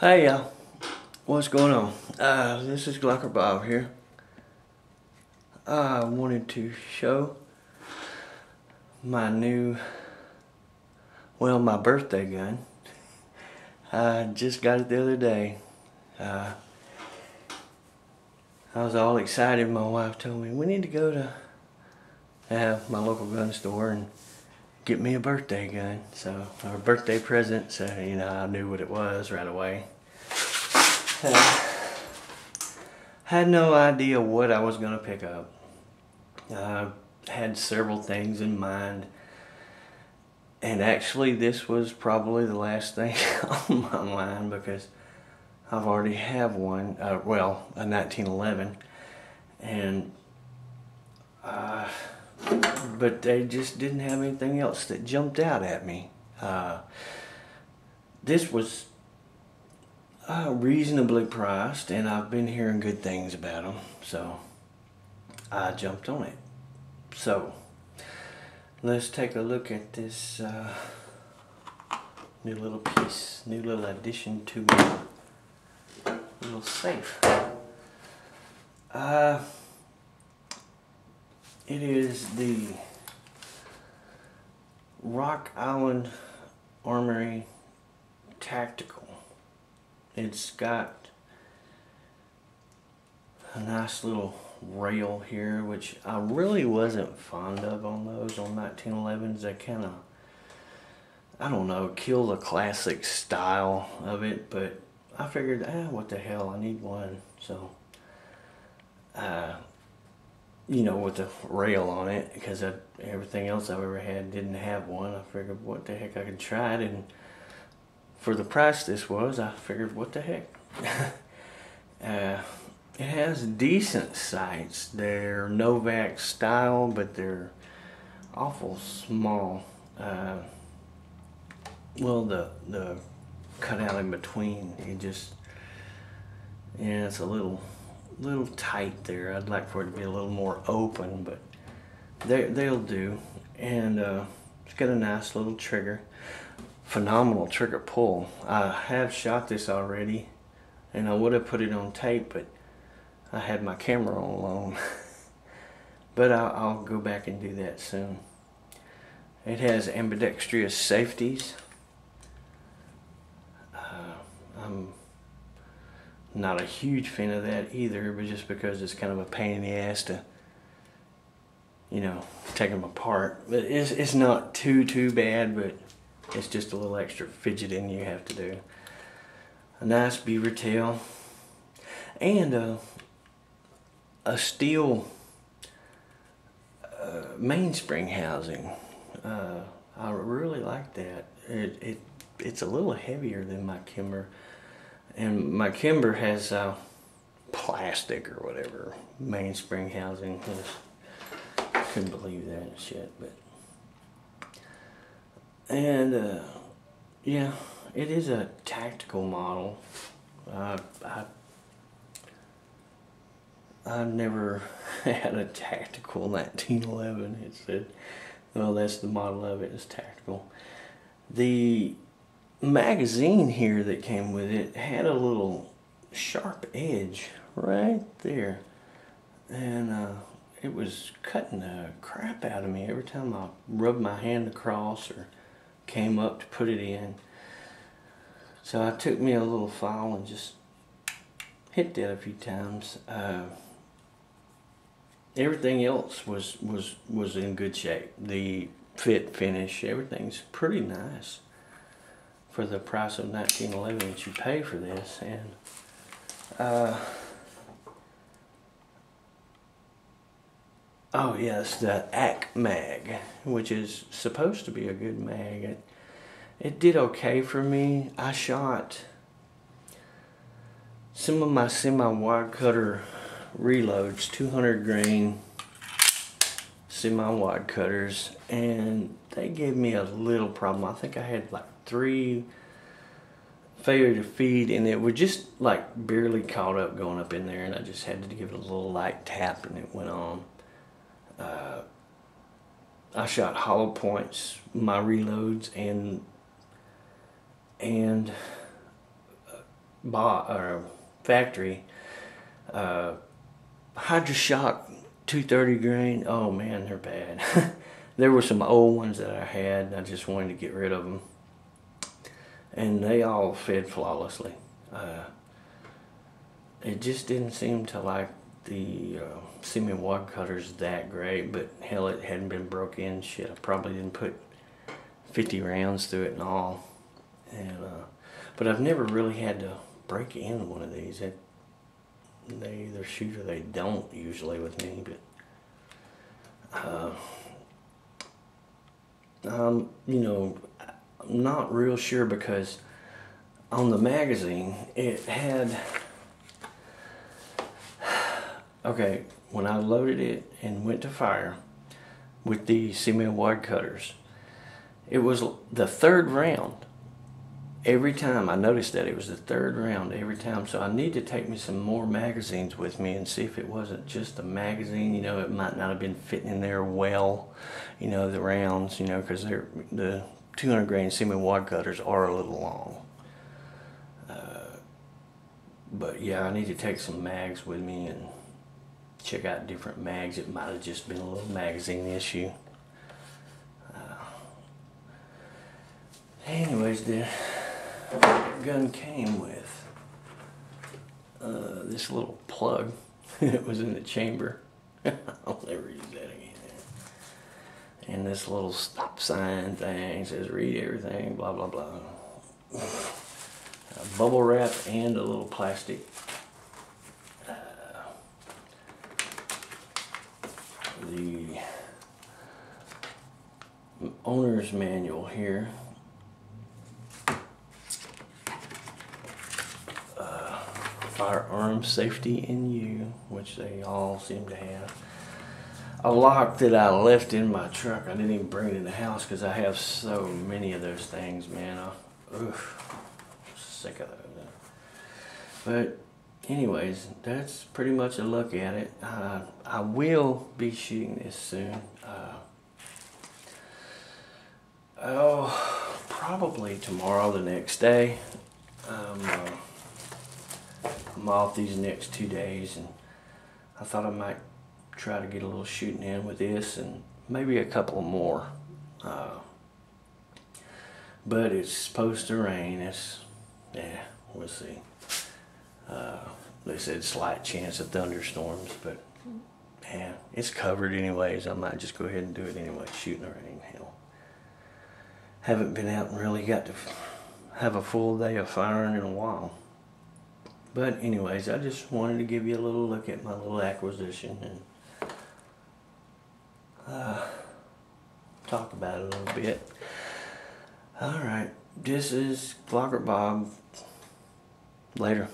Hey y'all, what's going on? This is Glocker Bob here. I wanted to show my my birthday gun. I just got it the other day. I was all excited. My wife told me we need to go to my local gun store and get me a birthday gun. So, or a birthday present, so I knew what it was right away. Had no idea what I was going to pick up. I had several things in mind, and actually this was probably the last thing on my mind because I've already have one, a 1911, and but they just didn't have anything else that jumped out at me. This was reasonably priced, and I've been hearing good things about them, so I jumped on it. So let's take a look at this new little piece, new little addition to my little safe. It is the Rock Island Armory Tactical. It's got a nice little rail here, which I really wasn't fond of on those on 1911s. They kind of, I don't know, kill the classic style of it, but I figured, what the hell, I need one. So, with the rail on it, because everything else I've ever had didn't have one. I figured, what the heck, I could try it, and for the price this was, I figured, what the heck. It has decent sights. They're Novak style, but they're awful small. The cutout in between, it's a little tight there. I'd like for it to be a little more open, but they'll do. And it's got a nice little trigger. Phenomenal trigger pull. I have shot this already, and I would have put it on tape, but I had my camera on loan. But I'll go back and do that soon. It has ambidextrous safeties. I'm not a huge fan of that either, but just because it's kind of a pain in the ass to take them apart. But it's not too bad, but it's just a little extra fidgeting you have to do. A nice beaver tail, and a steel mainspring housing. I really like that. It's a little heavier than my Kimber, and my Kimber has plastic or whatever mainspring housing. I couldn't believe that shit, but. And yeah, it is a tactical model. I've never had a tactical 1911. It said, well, that's the model of it, is tactical. The magazine here that came with it had a little sharp edge right there, and it was cutting the crap out of me every time I rubbed my hand across or came up to put it in. So I took me a little file and just hit that a few times. Everything else was in good shape. The fit, finish, everything's pretty nice for the price of 1911 that you pay for this. And oh yes, the AC mag, which is supposed to be a good mag. It did okay for me. I shot some of my semi-wide cutter reloads, 200 grain semi-wide cutters, and they gave me a little problem. I think I had like 3 failure to feed, and it was just like barely caught up going up in there, and I just had to give it a little light tap and it went on. I shot hollow points, my reloads, and factory. Hydra-Shock 230 grain. Oh man, they're bad. There were some old ones that I had. I just wanted to get rid of them, and they all fed flawlessly. It just didn't seem to like the semi-wad cutters that great, but hell, it hadn't been broke in. Shit, I probably didn't put 50 rounds through it and all. And but I've never really had to break in one of these. They either shoot or they don't usually with me, but you know, I'm not real sure, because on the magazine it had, okay, when I loaded it and went to fire with the semi-wide cutters, it was the third round every time. I noticed that it was the third round every time, so I need to take me some more magazines with me and see if it wasn't just the magazine. You know, it might not have been fitting in there well, you know, the rounds, you know, because the 200 grain semi-wad cutters are a little long. But yeah, I need to take some mags with me and check out different mags. It might have just been a little magazine issue. Anyways, the gun came with this little plug. It was in the chamber. I'll never use that again. And this little stop sign thing says read everything, blah blah blah. Bubble wrap and a little plastic the owner's manual here. Firearm safety in you, which they all seem to have. A lock that I left in my truck. I didn't even bring it in the house because I have so many of those things, man. I'm sick of those. But anyways, that's pretty much a look at it. I will be shooting this soon. Probably tomorrow, the next day. I'm off these next 2 days, and I thought I might try to get a little shooting in with this and maybe a couple more. But it's supposed to rain. Yeah, we'll see. They said slight chance of thunderstorms, but yeah, it's covered anyways. I might just go ahead and do it anyway, shoot in the rain. Hell, haven't been out and really got to have a full day of firing in a while. But anyways, I just wanted to give you a little look at my little acquisition and talk about it a little bit. Alright, this is Vlogger Bob. Later.